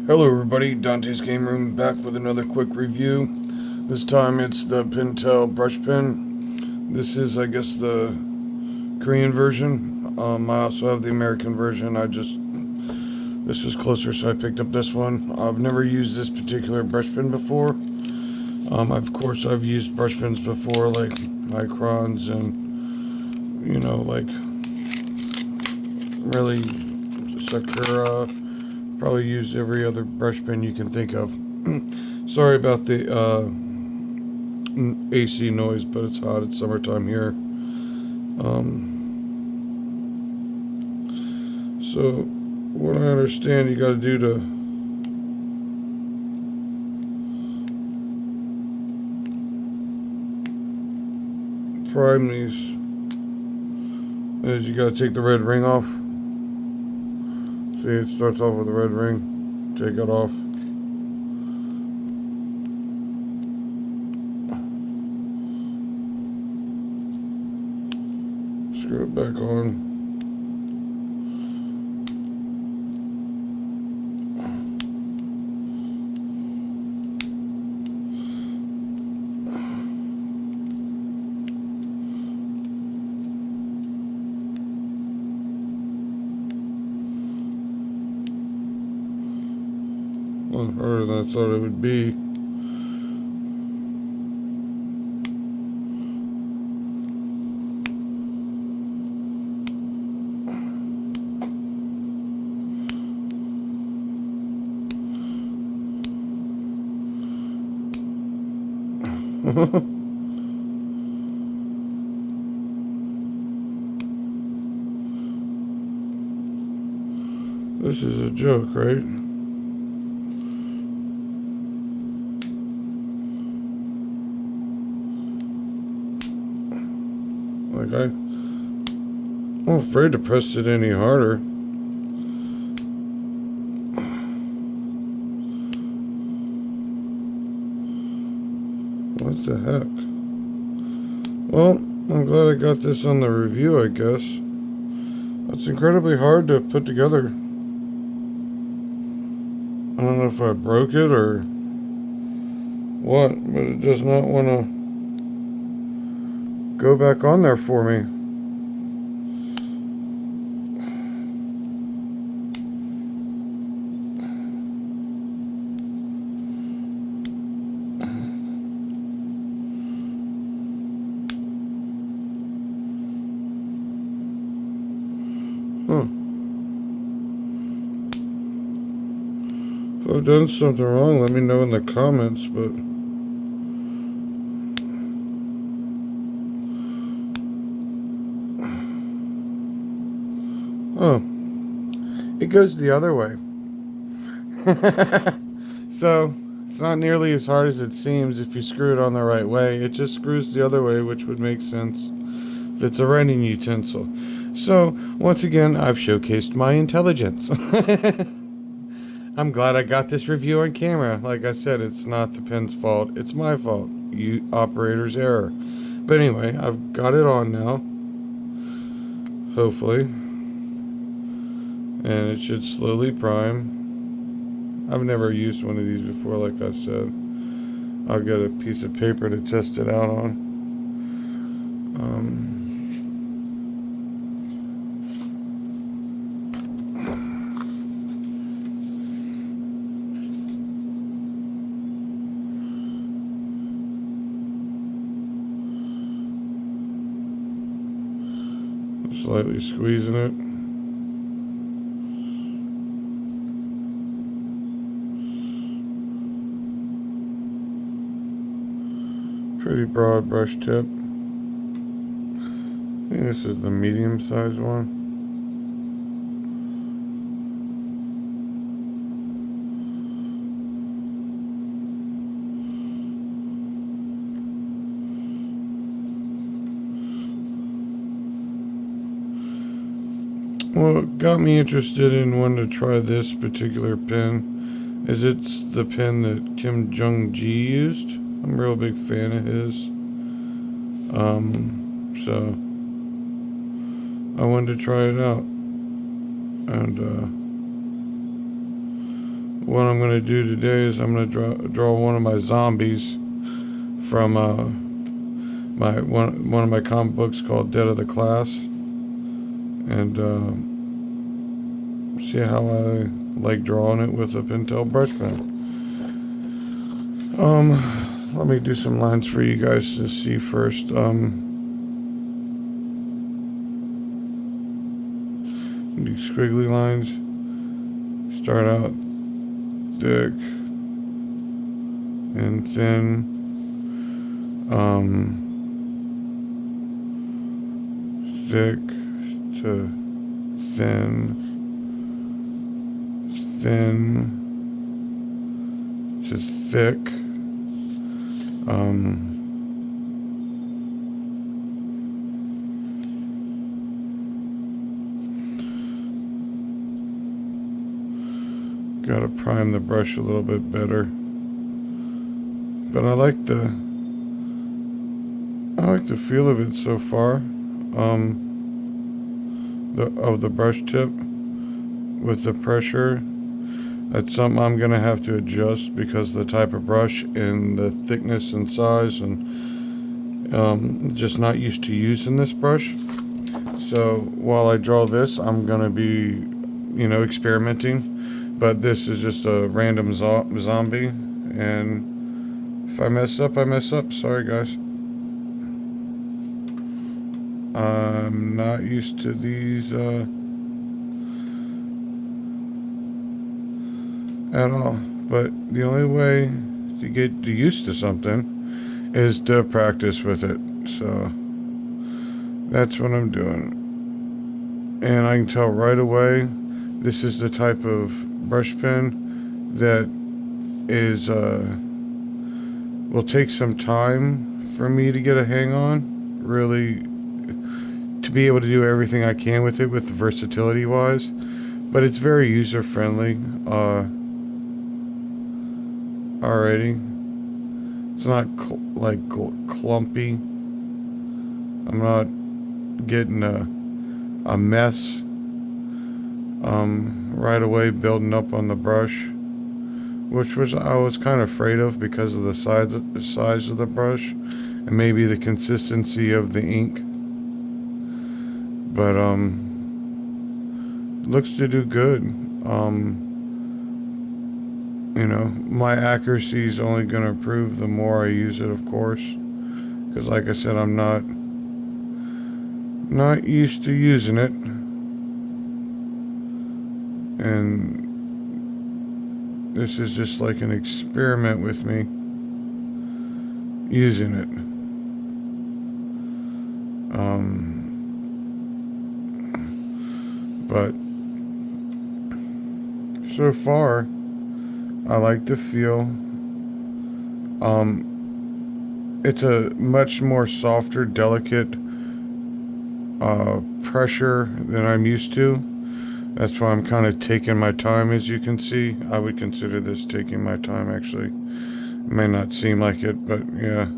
Hello everybody, Dante's Game Room back with another quick review. This time it's the Pentel brush pen. This is, I guess, the Korean version. I also have the American version. This was closer, so I picked up this one. I've never used this particular brush pen before. Of course, I've used brush pens before, like Microns and, like really Sakura. Probably used every other brush pen you can think of. Sorry about the AC noise, but it's hot. It's summertime here. So, what I understand you got to do to prime these is you got to take the red ring off. See, it starts off with a red ring. Take it off. Screw it back on. A lot harder than I thought it would be. This is a joke, right? I'm afraid to press it any harder. What the heck? Well, I'm glad I got this on the review, I guess. It's incredibly hard to put together. I don't know if I broke it or what, but it does not want to go back on there for me. Huh. If I've done something wrong, let me know in the comments, but oh, it goes the other way. So, it's not nearly as hard as it seems if you screw it on the right way. It just screws the other way, which would make sense if it's a writing utensil. So, once again, I've showcased my intelligence. I'm glad I got this review on camera. Like I said, it's not the pen's fault. It's my fault. You operator's error. But anyway, I've got it on now. Hopefully. And it should slowly prime. I've never used one of these before, like I said. I'll get a piece of paper to test it out on. Slightly squeezing it. Pretty broad brush tip. I think this is the medium sized one. What got me interested in wanting to try this particular pen is it's the pen that Kim Jong-gi used. I'm a real big fan of his. So I wanted to try it out. And what I'm going to do today is I'm going to draw one of my zombies from one of my comic books called Dead of the Class, and see how I like drawing it with a Pentel brush pen. Let me do some lines for you guys to see first. These squiggly lines start out thick and thin. Thick to thin, thin to thick. Gotta prime the brush a little bit better, but I like the feel of it so far. Of the brush tip with the pressure. That's something I'm gonna have to adjust because the type of brush and the thickness and size, and just not used to using this brush. So while I draw this, I'm gonna be, experimenting. But this is just a random zombie, and if I mess up, I mess up. Sorry, guys. I'm not used to these at all. But the only way to get used to something is to practice with it. So that's what I'm doing. And I can tell right away this is the type of brush pen that is will take some time for me to get a hang on, really, to be able to do everything I can with it, with versatility wise. But it's very user friendly already. It's not clumpy. I'm not getting a mess right away building up on the brush, which I was kind of afraid of because of the size of the brush and maybe the consistency of the ink. But looks to do good. My accuracy is only going to improve the more I use it, of course, because like I said, I'm not used to using it, and this is just like an experiment with me using it. But so far, I like the feel. It's a much more softer, delicate pressure than I'm used to. That's why I'm kind of taking my time, as you can see. I would consider this taking my time, actually. It may not seem like it, but yeah.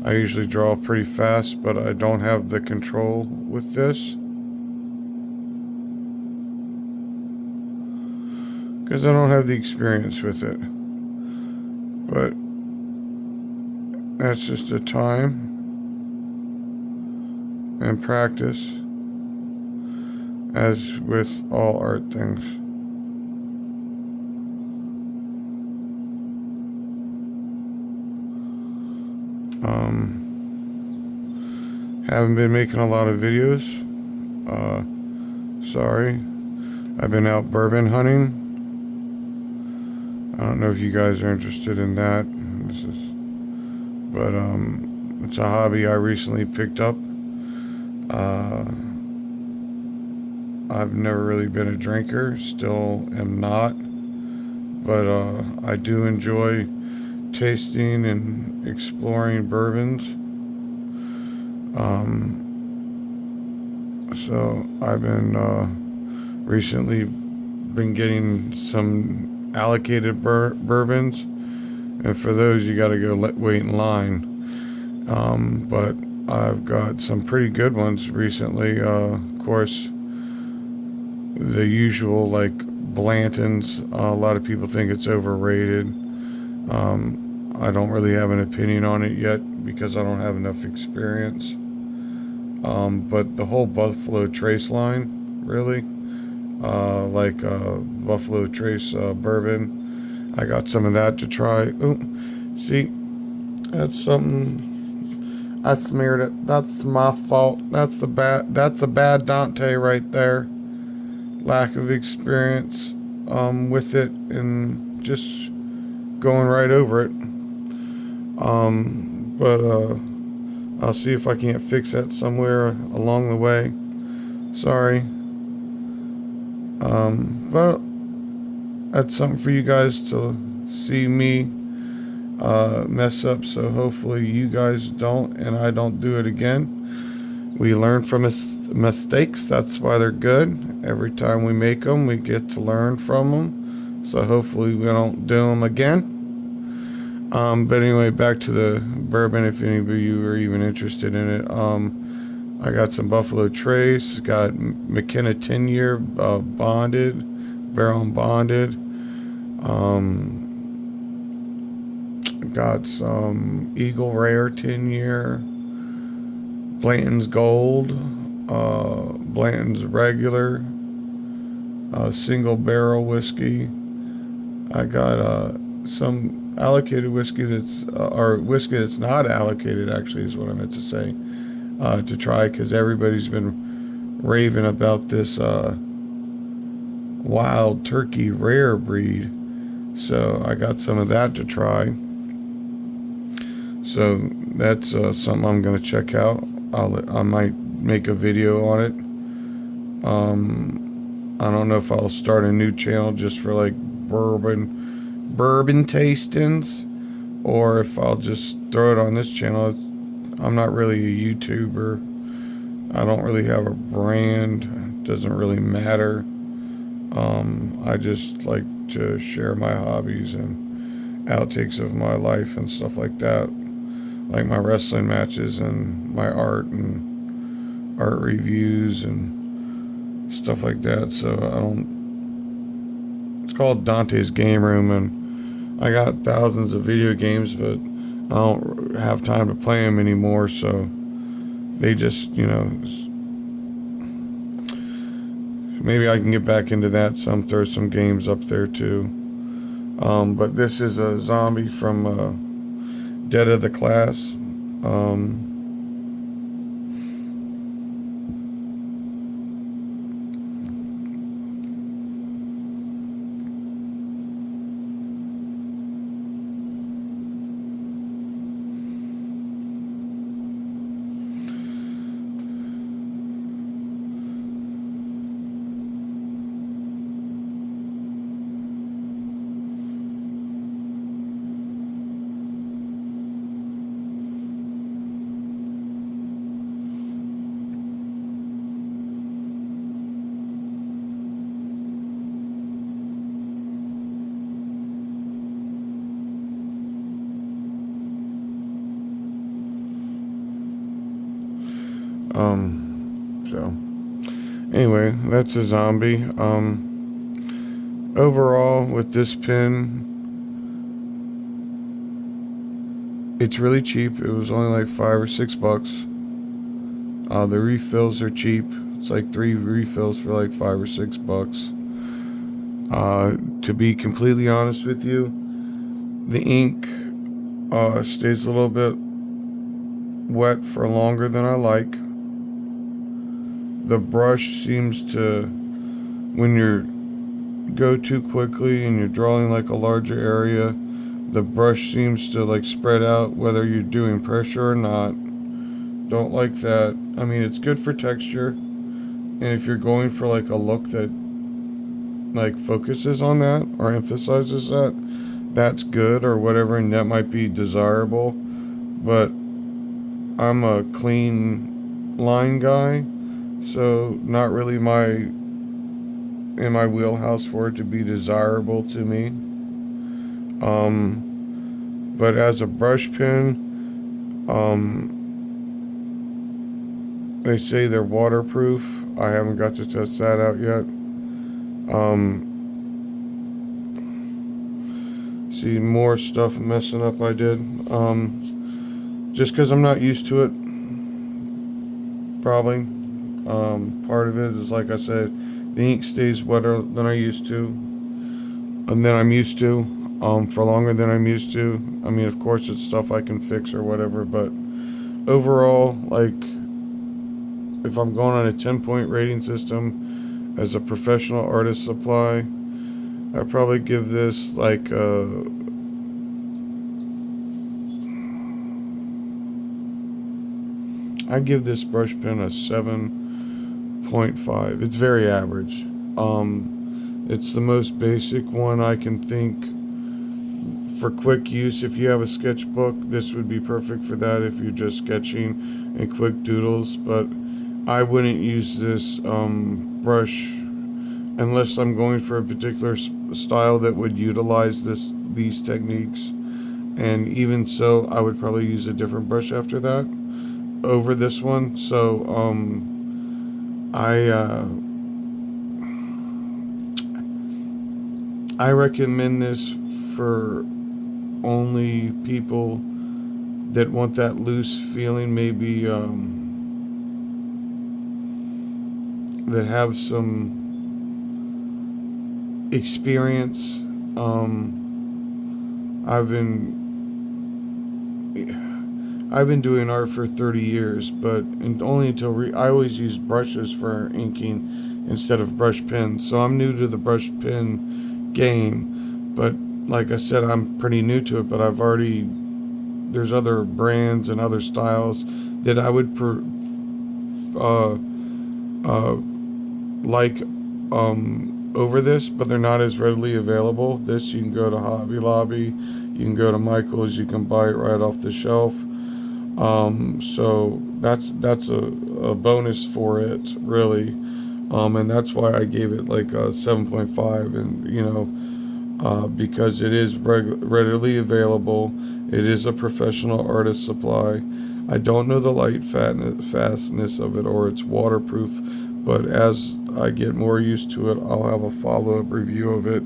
I usually draw pretty fast, but I don't have the control with this, because I don't have the experience with it. But that's just a time and practice, as with all art things. Haven't been making a lot of videos. Sorry. I've been out bourbon hunting. I don't know if you guys are interested in that. But it's a hobby I recently picked up. I've never really been a drinker, still am not, but I do enjoy tasting and exploring bourbons. So I've been recently been getting some allocated bourbons, and for those you got to go wait in line. But I've got some pretty good ones recently. Of course, the usual like Blanton's. A lot of people think it's overrated. I don't really have an opinion on it yet because I don't have enough experience. But the whole Buffalo Trace line, really, like Buffalo Trace bourbon, I got some of that to try. Oh, see, that's something. I smeared it. That's my fault. That's the bad. That's a bad Dante right there. Lack of experience with it and just going right over it. But I'll see if I can't fix that somewhere along the way. Sorry. But that's something for you guys to see me mess up. So hopefully you guys don't and I don't do it again. We learn from mistakes. That's why they're good. Every time we make them, we get to learn from them. So hopefully we don't do them again. But anyway, back to the bourbon, if any of you are even interested in it. I got some Buffalo Trace, got McKenna 10-year bonded, barrel and bonded. Got some Eagle Rare 10-year, Blanton's Gold, Blanton's Regular, single barrel whiskey. I got some allocated whiskey or whiskey that's not allocated, actually, is what I meant to say, to try, because everybody's been raving about this Wild Turkey Rare breed. So I got some of that to try. So that's something I'm going to check out. I might make a video on it. I don't know if I'll start a new channel just for like bourbon tastings, or if I'll just throw it on this channel. I'm not really a YouTuber. I don't really have a brand. It doesn't really matter. I just like to share my hobbies and outtakes of my life and stuff like that, like my wrestling matches and my art and art reviews and stuff like that. So it's called Dante's Game Room, and I got thousands of video games, but I don't have time to play them anymore. So they just, maybe I can get back into that. Throw some games up there too. But this is a zombie from Dead of the Class. So anyway, that's a zombie. Overall with this pen, it's really cheap. It was only like $5 or $6. The refills are cheap. It's like 3 refills for like $5 or $6. To be completely honest with you, the ink stays a little bit wet for longer than I like. The brush seems to, when you go too quickly and you're drawing like a larger area, the brush seems to like spread out whether you're doing pressure or not. Don't like that. I mean, it's good for texture, and if you're going for like a look that like focuses on that or emphasizes that, that's good or whatever, and that might be desirable. But I'm a clean line guy, so not really in my wheelhouse for it to be desirable to me. But as a brush pen, they say they're waterproof. I haven't got to test that out yet. See more stuff messing up I did. Just because I'm not used to it, probably. Part of it is, like I said, the ink stays wetter than I used to, and then I'm used to, for longer than I'm used to. I mean, of course, it's stuff I can fix or whatever, but overall, like, if I'm going on a 10-point rating system as a professional artist supply, I'd probably give this like I give this brush pen a 7.5. It's very average. It's the most basic one I can think for quick use. If you have a sketchbook, this would be perfect for that if you're just sketching and quick doodles. But I wouldn't use this brush unless I'm going for a particular style that would utilize these techniques. And even so, I would probably use a different brush after that over this one. So I recommend this for only people that want that loose feeling, maybe that have some experience. I've been doing art for 30 years, but only until I always use brushes for inking instead of brush pens. So I'm new to the brush pen game, but like I said, I'm pretty new to it. But there's other brands and other styles that I would like over this, but they're not as readily available. This, you can go to Hobby Lobby, you can go to Michael's, you can buy it right off the shelf. So that's a bonus for it, really. And that's why I gave it like a 7.5, and because it is readily available. It is a professional artist supply. I don't know the light fastness of it or its waterproof, but as I get more used to it, I'll have a follow-up review of it.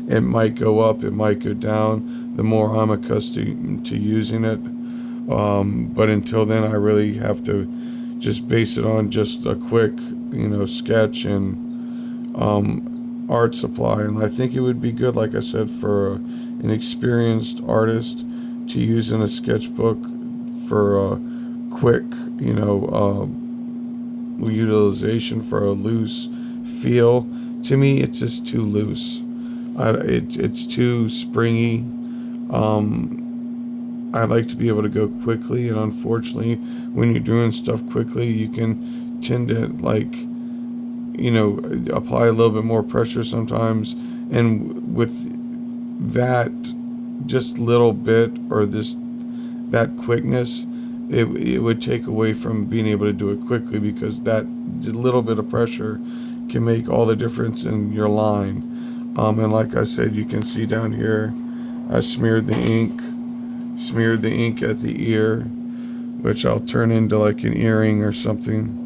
It might go up, it might go down, the more I'm accustomed to using it. But until then, I really have to just base it on just a quick, sketch and art supply. And I think it would be good, like I said, for an experienced artist to use in a sketchbook for a quick, utilization for a loose feel. To me, it's just too loose. It's too springy. I like to be able to go quickly, and unfortunately, when you're doing stuff quickly, you can tend to apply a little bit more pressure sometimes, and with that just little bit or that quickness, it would take away from being able to do it quickly, because that little bit of pressure can make all the difference in your line. And like I said, you can see down here, I smeared the ink at the ear, which I'll turn into like an earring or something.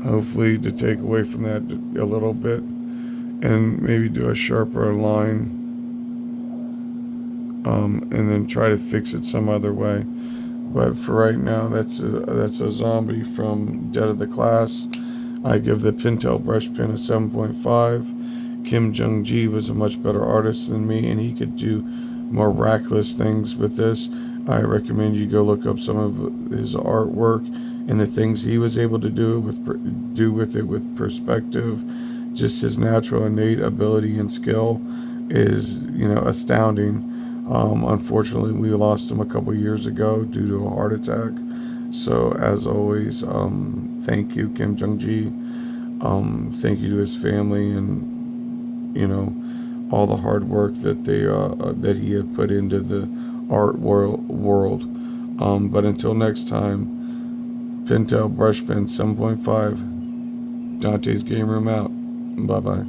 Hopefully to take away from that a little bit, and maybe do a sharper line, and then try to fix it some other way. But for right now, that's a zombie from Dead of the Class. I give the Pentel brush pen a 7.5. Kim Jung-ji was a much better artist than me, and he could do miraculous things with this. I recommend you go look up some of his artwork and the things he was able to do with it with perspective. Just his natural innate ability and skill is, astounding. Unfortunately, we lost him a couple years ago due to a heart attack. So as always, thank you, Kim Jung-ji. Thank you to his family, and all the hard work that that he had put into the art world. But until next time, Pentel brush pen 7.5. Dante's Game Room out. Bye bye.